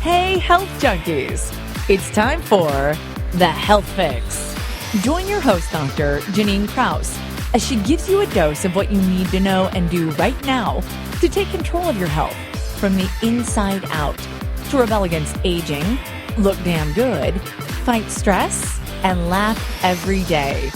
Hey, health junkies! It's time for The Health Fix. Join your host, Dr. Janine Krause, as she gives you a dose of what you need to know and do right now to take control of your health from the inside out, to rebel against aging, look damn good, fight stress, and laugh every day.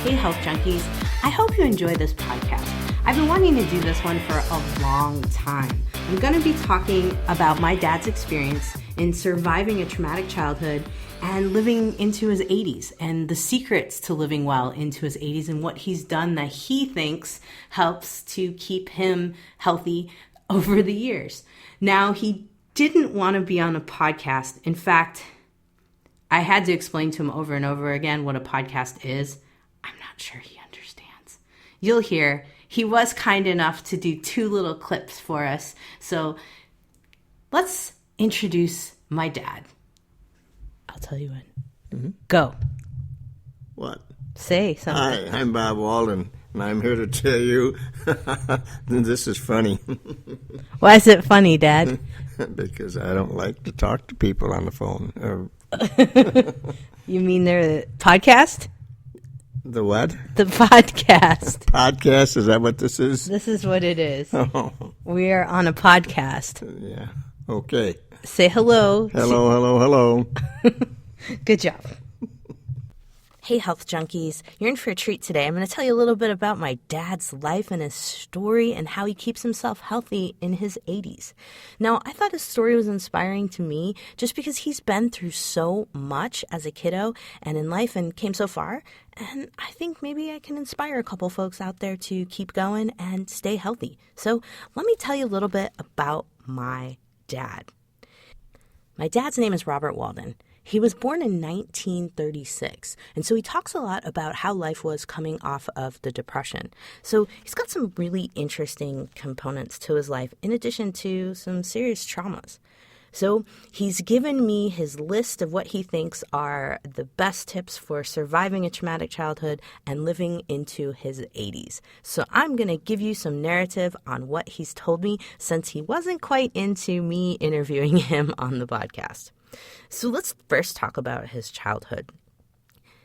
Hey, health junkies. I hope you enjoy this podcast. I've been wanting to do this one for a long time. I'm going to be talking about my dad's experience in surviving a traumatic childhood and living into his 80s, and the secrets to living well into his 80s, and what he's done that he thinks helps to keep him healthy over the years. Now, he didn't want to be on a podcast. In fact, I had to explain to him over and over again what a podcast is. I'm not sure he understands. You'll hear. He was kind enough to do 2 little clips for us. So let's introduce my dad. I'll tell you when. Mm-hmm. Go. What? Say something. Hi, I'm Bob Walden, and I'm here to tell you this is funny. Why is it funny, Dad? Because I don't like to talk to people on the phone. You mean the podcast? The what? The podcast. Podcast? Is that what this is? This is what it is. Oh. We are on a podcast. Yeah. Okay. Say hello. Hello. Good job. Hey, health junkies. You're in for a treat today. I'm going to tell you a little bit about my dad's life and his story and how he keeps himself healthy in his 80s. Now, I thought his story was inspiring to me just because he's been through so much as a kiddo and in life and came so far. And I think maybe I can inspire a couple folks out there to keep going and stay healthy. So let me tell you a little bit about my dad. My dad's name is Robert Walden. He was born in 1936, and so he talks a lot about how life was coming off of the Depression. So he's got some really interesting components to his life, in addition to some serious traumas. So he's given me his list of what he thinks are the best tips for surviving a traumatic childhood and living into his 80s. So I'm going to give you some narrative on what he's told me, since he wasn't quite into me interviewing him on the podcast. So let's first talk about his childhood.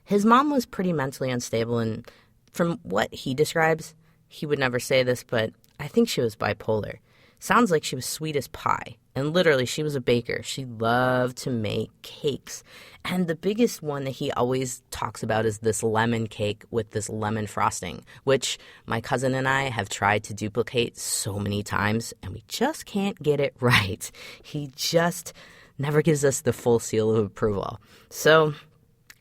His mom was pretty mentally unstable, and from what he describes, he would never say this, but I think she was bipolar. Sounds like she was sweet as pie, and literally she was a baker. She loved to make cakes, and the biggest one that he always talks about is this lemon cake with this lemon frosting, which my cousin and I have tried to duplicate so many times, and we just can't get it right. He just never gives us the full seal of approval. So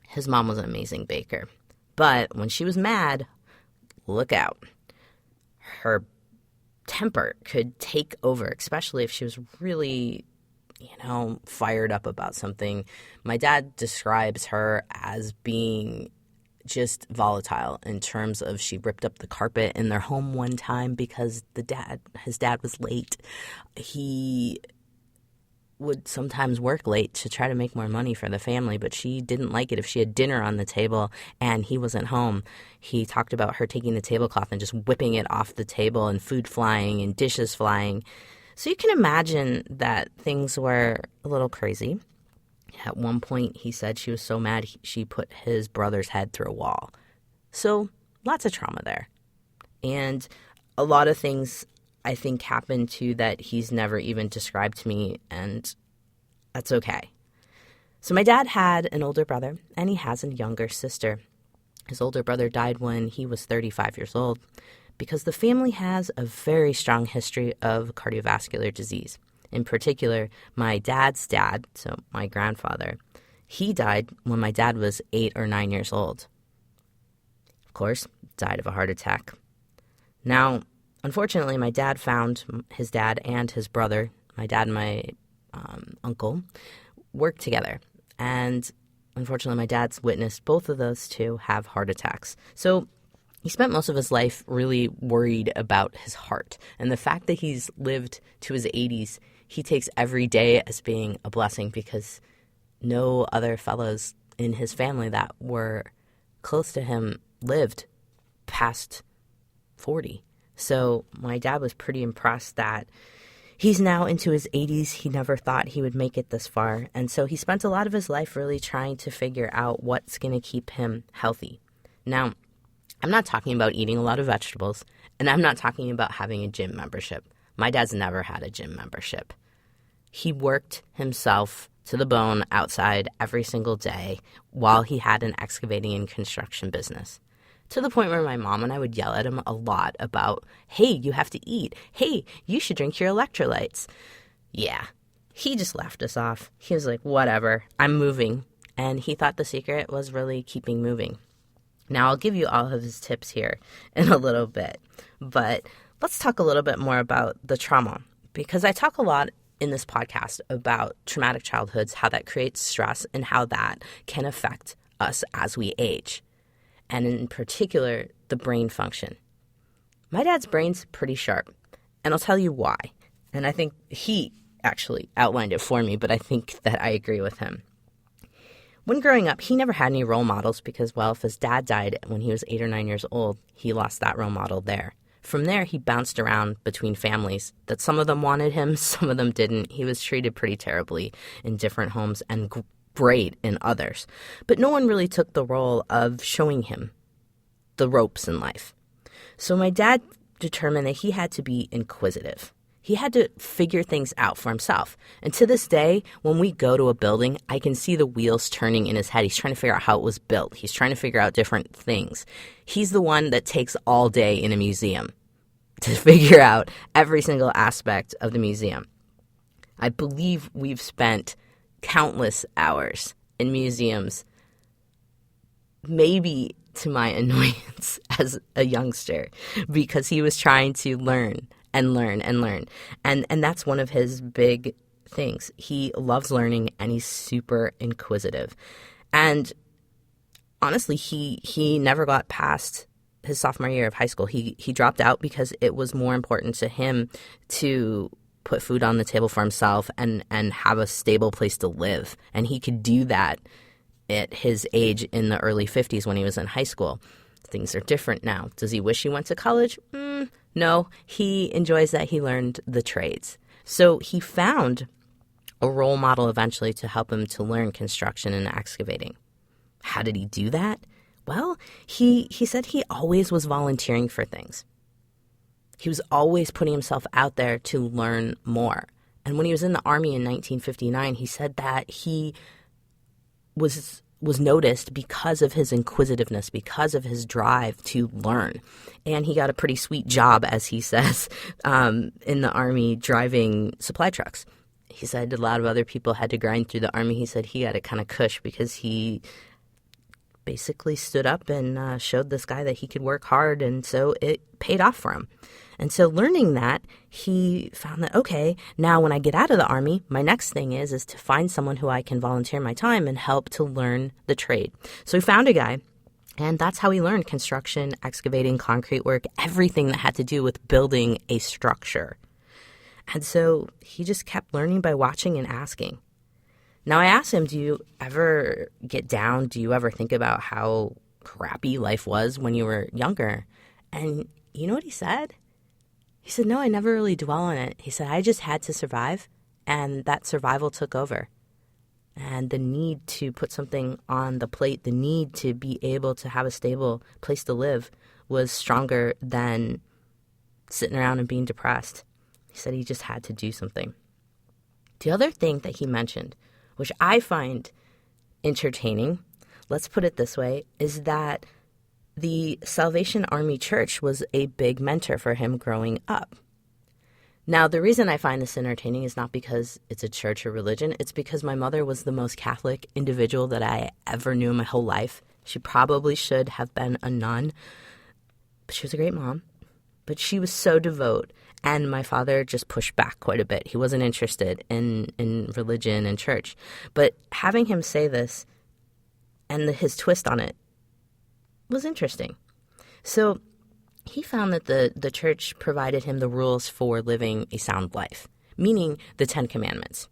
his mom was an amazing baker. But when she was mad, look out. Her temper could take over, especially if she was really, fired up about something. My dad describes her as being just volatile in terms of she ripped up the carpet in their home one time because his dad was late. He would sometimes work late to try to make more money for the family, but she didn't like it if she had dinner on the table and he wasn't home. He talked about her taking the tablecloth and just whipping it off the table, and food flying and dishes flying. So you can imagine that things were a little crazy. At one point, he said she was so mad she put his brother's head through a wall. So lots of trauma there. And a lot of things I think happened too that he's never even described to me, and that's okay. So my dad had an older brother, and he has a younger sister. His older brother died when he was 35 years old because the family has a very strong history of cardiovascular disease. In particular, my dad's dad, so my grandfather, he died when my dad was 8 or 9 years old. Of course, died of a heart attack. Now, unfortunately, my dad found his dad and his brother, my dad and my uncle, worked together. And unfortunately, my dad's witnessed both of those two have heart attacks. So he spent most of his life really worried about his heart. And the fact that he's lived to his 80s, he takes every day as being a blessing because no other fellows in his family that were close to him lived past 40. So my dad was pretty impressed that He's now into his 80s. He never thought he would make it this far. And so he spent a lot of his life really trying to figure out what's going to keep him healthy. Now, I'm not talking about eating a lot of vegetables, and I'm not talking about having a gym membership. My dad's never had a gym membership. He worked himself to the bone outside every single day while he had an excavating and construction business. To the point where my mom and I would yell at him a lot about, hey, you have to eat. Hey, you should drink your electrolytes. Yeah, he just laughed us off. He was like, whatever, I'm moving. And he thought the secret was really keeping moving. Now, I'll give you all of his tips here in a little bit, but let's talk a little bit more about the trauma, because I talk a lot in this podcast about traumatic childhoods, how that creates stress and how that can affect us as we age. And in particular, the brain function. My dad's brain's pretty sharp, and I'll tell you why. And I think he actually outlined it for me, but I think that I agree with him. When growing up, he never had any role models because, well, if his dad died when he was 8 or 9 years old, he lost that role model there. From there, he bounced around between families that some of them wanted him, some of them didn't. He was treated pretty terribly in different homes and great in others. But no one really took the role of showing him the ropes in life. So my dad determined that he had to be inquisitive. He had to figure things out for himself. And to this day, when we go to a building, I can see the wheels turning in his head. He's trying to figure out how it was built. He's trying to figure out different things. He's the one that takes all day in a museum to figure out every single aspect of the museum. I believe we've spent countless hours in museums, maybe to my annoyance as a youngster, because he was trying to learn and learn and learn. And that's one of his big things. He loves learning and he's super inquisitive. And honestly, he never got past his sophomore year of high school. He dropped out because it was more important to him to put food on the table for himself and have a stable place to live. And he could do that at his age in the early 50s when he was in high school. Things are different now. Does he wish he went to college? No. He enjoys that he learned the trades. So he found a role model eventually to help him to learn construction and excavating. How did he do that? Well, he said he always was volunteering for things. He was always putting himself out there to learn more. And when he was in the Army in 1959, he said that he was noticed because of his inquisitiveness, because of his drive to learn. And he got a pretty sweet job, as he says, in the Army driving supply trucks. He said a lot of other people had to grind through the Army. He said he had it kind of cush because he basically stood up and showed this guy that he could work hard, and so it paid off for him. And so learning that, he found that, okay, now when I get out of the Army, my next thing is to find someone who I can volunteer my time and help to learn the trade. So he found a guy, and that's how he learned construction, excavating, concrete work, everything that had to do with building a structure. And so he just kept learning by watching and asking. Now I asked him, do you ever get down? Do you ever think about how crappy life was when you were younger? And you know what he said? He said, no, I never really dwell on it. He said, I just had to survive, and that survival took over. And the need to put something on the plate, the need to be able to have a stable place to live was stronger than sitting around and being depressed. He said he just had to do something. The other thing that he mentioned, which I find entertaining, let's put it this way, is that the Salvation Army Church was a big mentor for him growing up. Now, the reason I find this entertaining is not because it's a church or religion. It's because my mother was the most Catholic individual that I ever knew in my whole life. She probably should have been a nun, but she was a great mom. But she was so devout, and my father just pushed back quite a bit. He wasn't interested in religion and church. But having him say this and his twist on it was interesting. So he found that the church provided him the rules for living a sound life, meaning the 10 Commandments.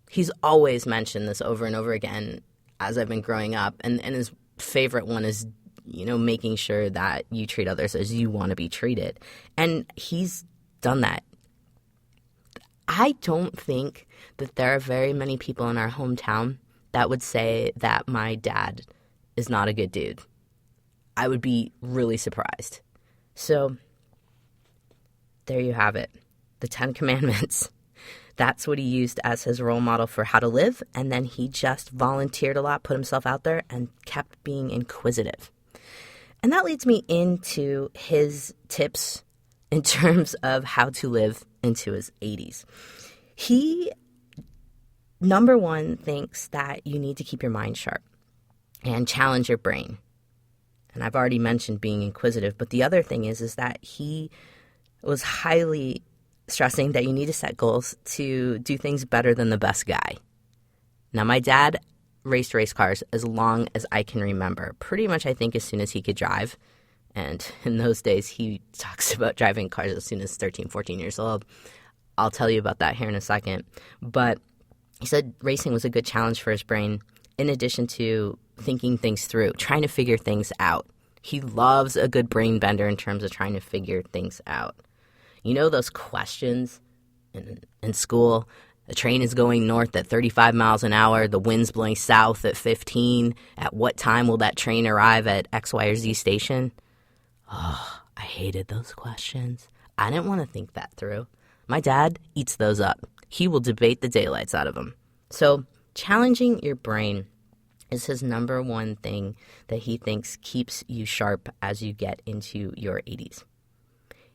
He's always mentioned this over and over again as I've been growing up, and his favorite one is, making sure that you treat others as you want to be treated. And he's done that. I don't think that there are very many people in our hometown that would say that my dad is not a good dude. I would be really surprised. So there you have it. The 10 Commandments. That's what he used as his role model for how to live. And then he just volunteered a lot, put himself out there, and kept being inquisitive. And that leads me into his tips in terms of how to live into his 80s. He, number one, thinks that you need to keep your mind sharp and challenge your brain. And I've already mentioned being inquisitive, but the other thing is that he was highly stressing that you need to set goals to do things better than the best guy. Now, my dad raced race cars as long as I can remember, pretty much I think as soon as he could drive. And in those days, he talks about driving cars as soon as 13, 14 years old. I'll tell you about that here in a second. But he said racing was a good challenge for his brain, in addition to thinking things through, trying to figure things out. He loves a good brain bender in terms of trying to figure things out. You know those questions in school? The train is going north at 35 miles an hour. The wind's blowing south at 15. At what time will that train arrive at X, Y, or Z station? Oh, I hated those questions. I didn't want to think that through. My dad eats those up. He will debate the daylights out of them. So challenging your brain is his number one thing that he thinks keeps you sharp as you get into your 80s.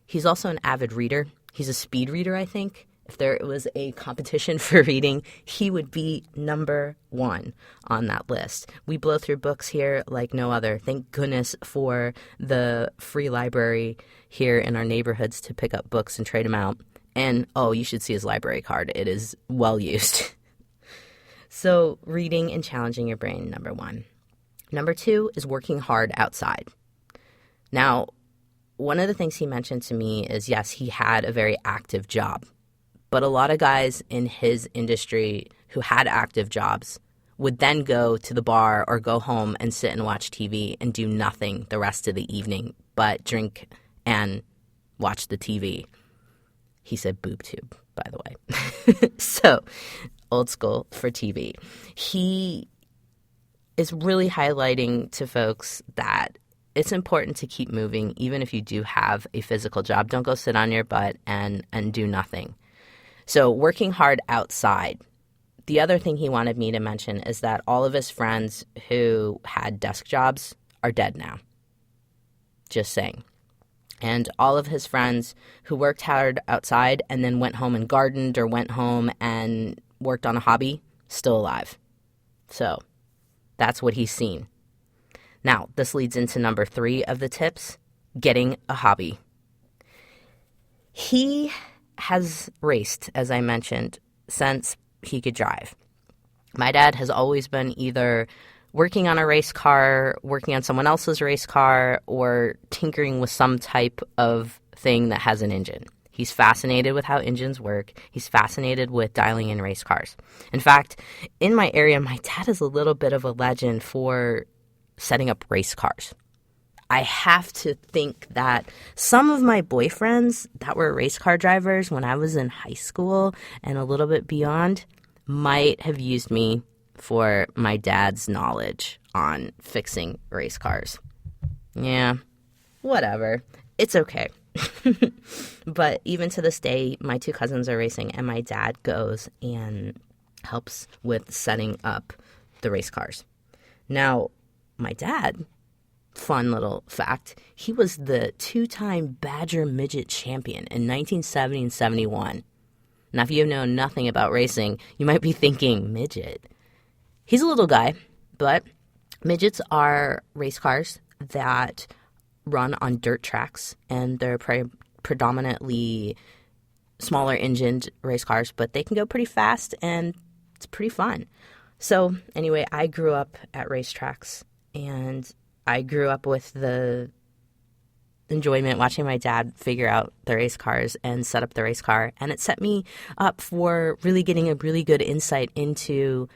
He's also an avid reader. He's a speed reader, I think. If there was a competition for reading, he would be number one on that list. We blow through books here like no other. Thank goodness for the free library here in our neighborhoods to pick up books and trade them out. And, oh, you should see his library card. It is well used. So reading and challenging your brain, number one. Number two is working hard outside. Now, one of the things he mentioned to me is, yes, he had a very active job. But a lot of guys in his industry who had active jobs would then go to the bar or go home and sit and watch TV and do nothing the rest of the evening but drink and watch the TV. He said boob tube, by the way. So, old school for TV. He is really highlighting to folks that it's important to keep moving even if you do have a physical job. Don't go sit on your butt and do nothing. So working hard outside. The other thing he wanted me to mention is that all of his friends who had desk jobs are dead now. Just saying. And all of his friends who worked hard outside and then went home and gardened or went home and worked on a hobby, still alive. So that's what he's seen. Now, this leads into number 3 of the tips, getting a hobby. He has raced, as I mentioned, since he could drive. My dad has always been either working on a race car, working on someone else's race car, or tinkering with some type of thing that has an engine. He's fascinated with how engines work. He's fascinated with dialing in race cars. In fact, in my area, my dad is a little bit of a legend for setting up race cars. I have to think that some of my boyfriends that were race car drivers when I was in high school and a little bit beyond might have used me for my dad's knowledge on fixing race cars. Yeah, whatever. It's okay. But even to this day, my 2 cousins are racing, and my dad goes and helps with setting up the race cars. Now, my dad, fun little fact, he was the 2-time Badger Midget champion in 1970 and 71. Now, if you know nothing about racing, you might be thinking, midget. He's a little guy, but midgets are race cars that run on dirt tracks, and they're predominantly smaller engined race cars, but they can go pretty fast, and it's pretty fun. So anyway, I grew up at racetracks, and I grew up with the enjoyment watching my dad figure out the race cars and set up the race car, and it set me up for really getting a really good insight into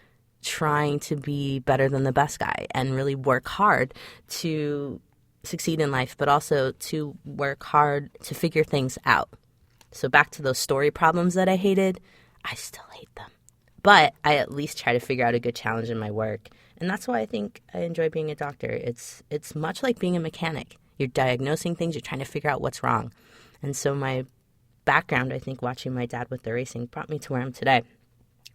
trying to be better than the best guy and really work hard to succeed in life, but also to work hard to figure things out. So back to those story problems that I hated, I still hate them. But I at least try to figure out a good challenge in my work. And that's why I think I enjoy being a doctor. It's much like being a mechanic. You're diagnosing things, you're trying to figure out what's wrong. And so my background, I think, watching my dad with the racing brought me to where I'm today.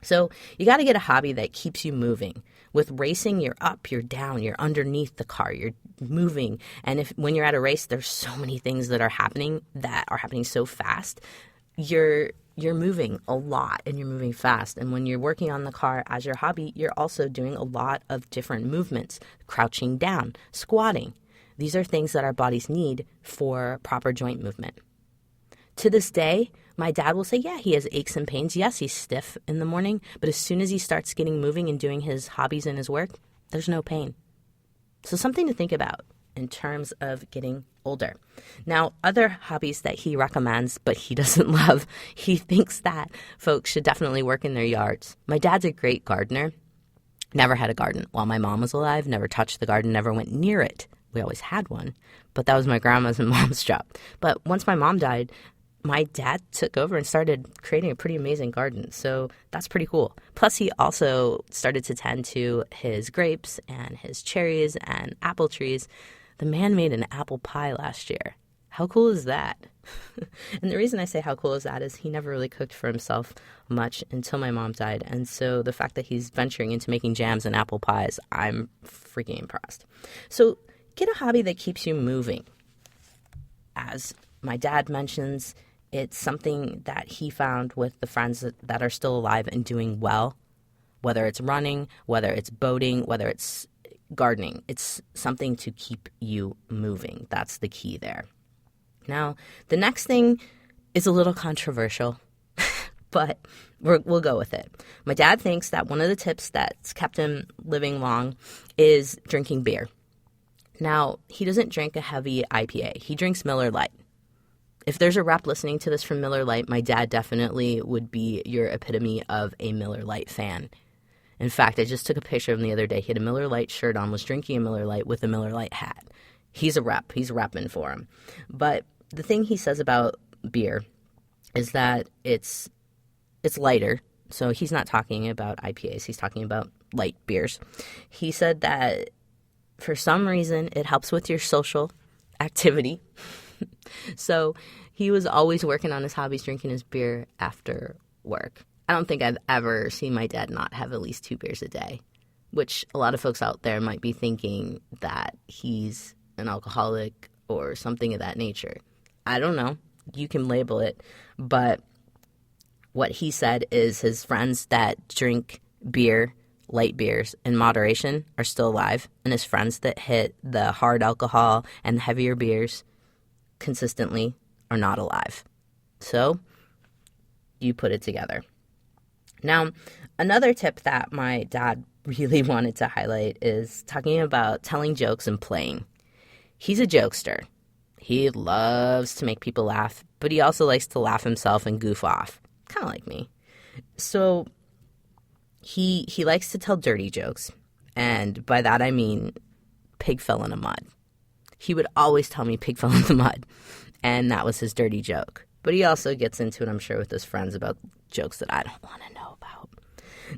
So you got to get a hobby that keeps you moving. With racing, you're up, you're down, you're underneath the car, you're moving. And when you're at a race, there's so many things that are happening so fast. You're moving a lot and you're moving fast. And when you're working on the car as your hobby, you're also doing a lot of different movements, crouching down, squatting. These are things that our bodies need for proper joint movement. To this day, my dad will say, yeah, he has aches and pains. Yes, he's stiff in the morning, but as soon as he starts getting moving and doing his hobbies and his work, there's no pain. So something to think about in terms of getting older. Now, other hobbies that he recommends, but he doesn't love, he thinks that folks should definitely work in their yards. My dad's a great gardener. Never had a garden while my mom was alive, never touched the garden, never went near it. We always had one, but that was my grandma's and mom's job. But once my mom died, my dad took over and started creating a pretty amazing garden. So that's pretty cool. Plus, he also started to tend to his grapes and his cherries and apple trees. The man made an apple pie last year. How cool is that? And the reason I say how cool is that is he never really cooked for himself much until my mom died. And so the fact that he's venturing into making jams and apple pies, I'm freaking impressed. So get a hobby that keeps you moving. As my dad mentions, it's something that he found with the friends that are still alive and doing well, whether it's running, whether it's boating, whether it's gardening. It's something to keep you moving. That's the key there. Now, the next thing is a little controversial, but we'll go with it. My dad thinks that one of the tips that's kept him living long is drinking beer. Now, he doesn't drink a heavy IPA. He drinks Miller Lite. If there's a rep listening to this from Miller Lite, my dad definitely would be your epitome of a Miller Lite fan. In fact, I just took a picture of him the other day. He had a Miller Lite shirt on, was drinking a Miller Lite with a Miller Lite hat. He's a rep. He's repping for him. But the thing he says about beer is that it's lighter. So he's not talking about IPAs. He's talking about light beers. He said that for some reason it helps with your social activity. So he was always working on his hobbies, drinking his beer after work. I don't think I've ever seen my dad not have at least 2 beers a day, which a lot of folks out there might be thinking that he's an alcoholic or something of that nature. I don't know. You can label it. But what he said is his friends that drink beer, light beers, in moderation are still alive, and his friends that hit the hard alcohol and the heavier beers consistently are not alive. So you put it together. Now, another tip that my dad really wanted to highlight is talking about telling jokes and playing. He's a jokester. He loves to make people laugh, but he also likes to laugh himself and goof off, kind of like me. So he likes to tell dirty jokes, and by that I mean pig fell in the mud. He would always tell me pig fell in the mud, and that was his dirty joke. But he also gets into it, I'm sure, with his friends about jokes that I don't want to know about.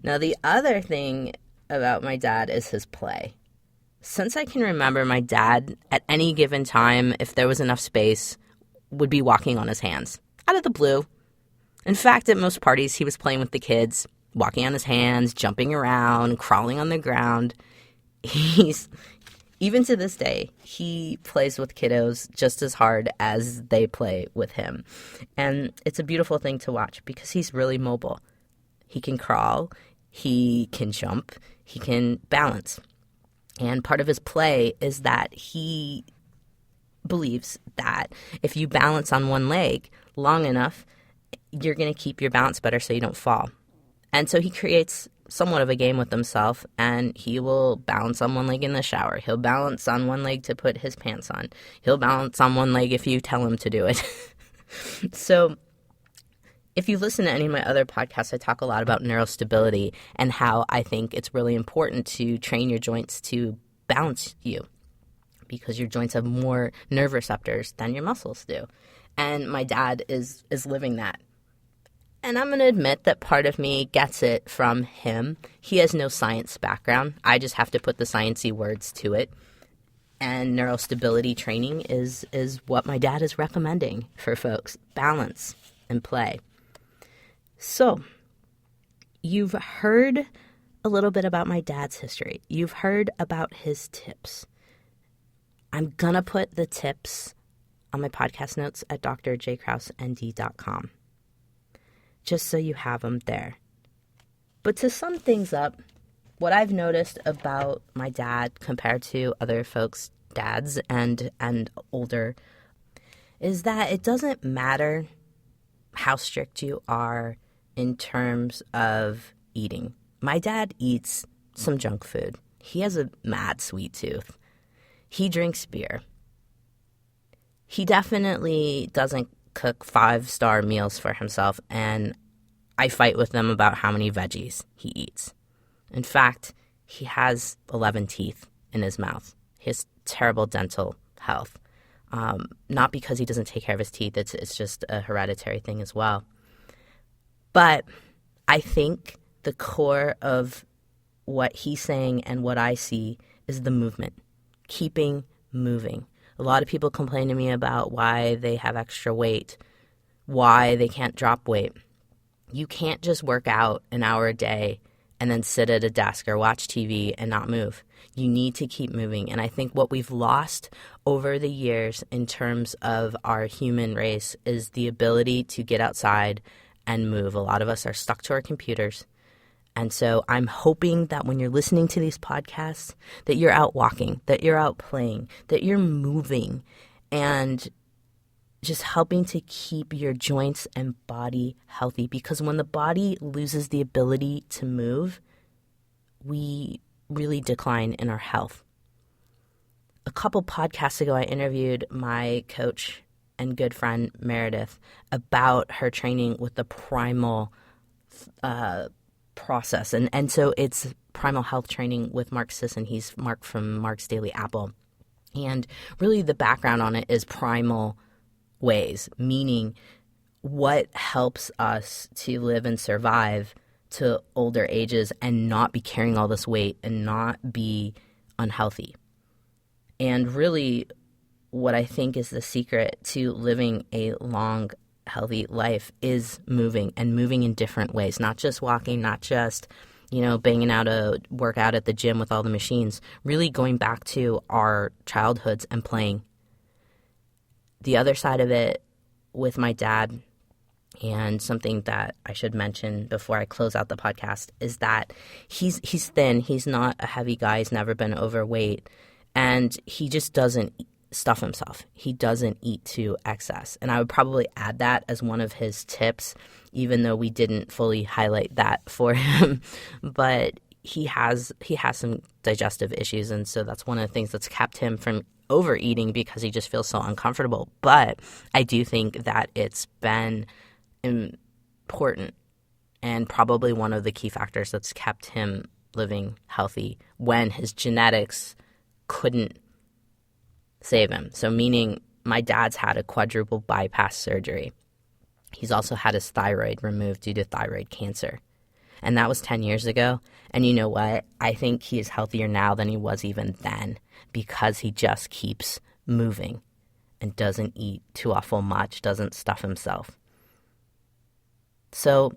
Now, the other thing about my dad is his play. Since I can remember, my dad, at any given time, if there was enough space, would be walking on his hands, out of the blue. In fact, at most parties, he was playing with the kids, walking on his hands, jumping around, crawling on the ground. Even to this day, he plays with kiddos just as hard as they play with him. And it's a beautiful thing to watch because he's really mobile. He can crawl, he can jump, he can balance. And part of his play is that he believes that if you balance on one leg long enough, you're going to keep your balance better so you don't fall. And so he creates somewhat of a game with himself, and he will balance on one leg in the shower. He'll balance on one leg to put his pants on. He'll balance on one leg if you tell him to do it. So if you listen to any of my other podcasts, I talk a lot about neurostability and how I think it's really important to train your joints to balance you because your joints have more nerve receptors than your muscles do. And my dad is living that. And I'm going to admit that part of me gets it from him. He has no science background. I just have to put the sciencey words to it. And neurostability training is what my dad is recommending for folks. Balance and play. So, you've heard a little bit about my dad's history. You've heard about his tips. I'm going to put the tips on my podcast notes at drjkrausend.com. Just so you have them there. But to sum things up, what I've noticed about my dad compared to other folks' dads and older is that it doesn't matter how strict you are in terms of eating. My dad eats some junk food. He has a mad sweet tooth. He drinks beer. He definitely doesn't cook 5-star meals for himself, and I fight with him about how many veggies he eats. In fact, he has 11 teeth in his mouth. He has terrible dental health. Not because he doesn't take care of his teeth, it's just a hereditary thing as well. But I think the core of what he's saying and what I see is the movement, keeping moving. A lot of people complain to me about why they have extra weight, why they can't drop weight. You can't just work out an hour a day and then sit at a desk or watch TV and not move. You need to keep moving. And I think what we've lost over the years in terms of our human race is the ability to get outside and move. A lot of us are stuck to our computers. And so I'm hoping that when you're listening to these podcasts, that you're out walking, that you're out playing, that you're moving, and just helping to keep your joints and body healthy. Because when the body loses the ability to move, we really decline in our health. A couple podcasts ago, I interviewed my coach and good friend Meredith about her training with the primal process. And so it's primal health training with Mark Sisson. He's Mark from Mark's Daily Apple. And really the background on it is primal ways, meaning what helps us to live and survive to older ages and not be carrying all this weight and not be unhealthy. And really what I think is the secret to living a long, healthy life is moving, and moving in different ways, not just walking, not just, banging out a workout at the gym with all the machines, really going back to our childhoods and playing. The other side of it with my dad, and something that I should mention before I close out the podcast, is that he's thin. He's not a heavy guy. He's never been overweight. And he just doesn't stuff himself. He doesn't eat to excess. And I would probably add that as one of his tips, even though we didn't fully highlight that for him. But he has some digestive issues, and so that's one of the things that's kept him from overeating, because he just feels so uncomfortable. But I do think that it's been important and probably one of the key factors that's kept him living healthy when his genetics couldn't save him. So meaning my dad's had a quadruple bypass surgery. He's also had his thyroid removed due to thyroid cancer. And that was 10 years ago. And you know what? I think he is healthier now than he was even then, because he just keeps moving and doesn't eat too awful much, doesn't stuff himself. So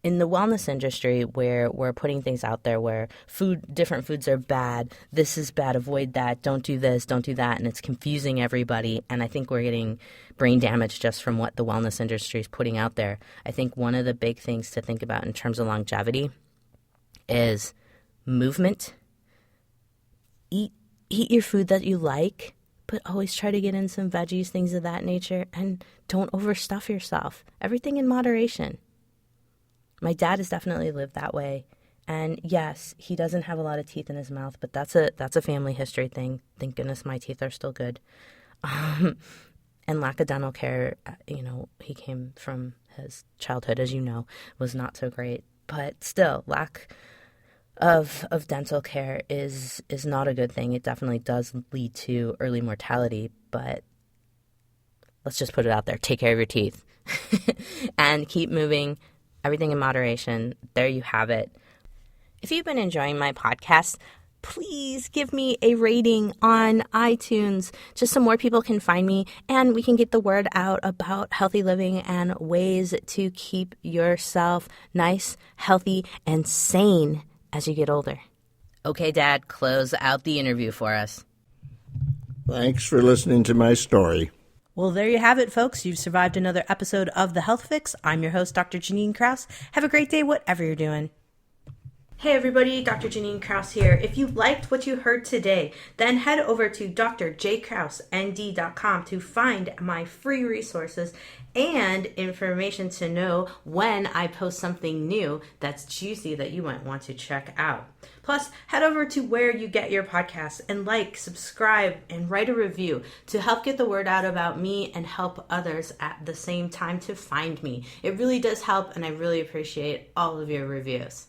in the wellness industry, where we're putting things out there where different foods are bad, this is bad, avoid that, don't do this, don't do that, and it's confusing everybody, and I think we're getting brain damage just from what the wellness industry is putting out there. I think one of the big things to think about in terms of longevity is movement. Eat your food that you like, but always try to get in some veggies, things of that nature, and don't overstuff yourself. Everything in moderation. My dad has definitely lived that way. And yes, he doesn't have a lot of teeth in his mouth, but that's a family history thing. Thank goodness my teeth are still good. And lack of dental care, he came from his childhood, as you know, was not so great. But still, lack of dental care is not a good thing. It definitely does lead to early mortality, but let's just put it out there. Take care of your teeth. And keep moving. Everything in moderation. There you have it. If you've been enjoying my podcast, please give me a rating on iTunes just so more people can find me and we can get the word out about healthy living and ways to keep yourself nice, healthy, and sane as you get older. Okay, Dad, close out the interview for us. Thanks for listening to my story. Well, there you have it, folks. You've survived another episode of The Health Fix. I'm your host, Dr. Janine Krause. Have a great day, whatever you're doing. Hey everybody, Dr. Janine Krause here. If you liked what you heard today, then head over to drjkrausend.com to find my free resources and information to know when I post something new that's juicy that you might want to check out. Plus, head over to where you get your podcasts and like, subscribe, and write a review to help get the word out about me and help others at the same time to find me. It really does help, and I really appreciate all of your reviews.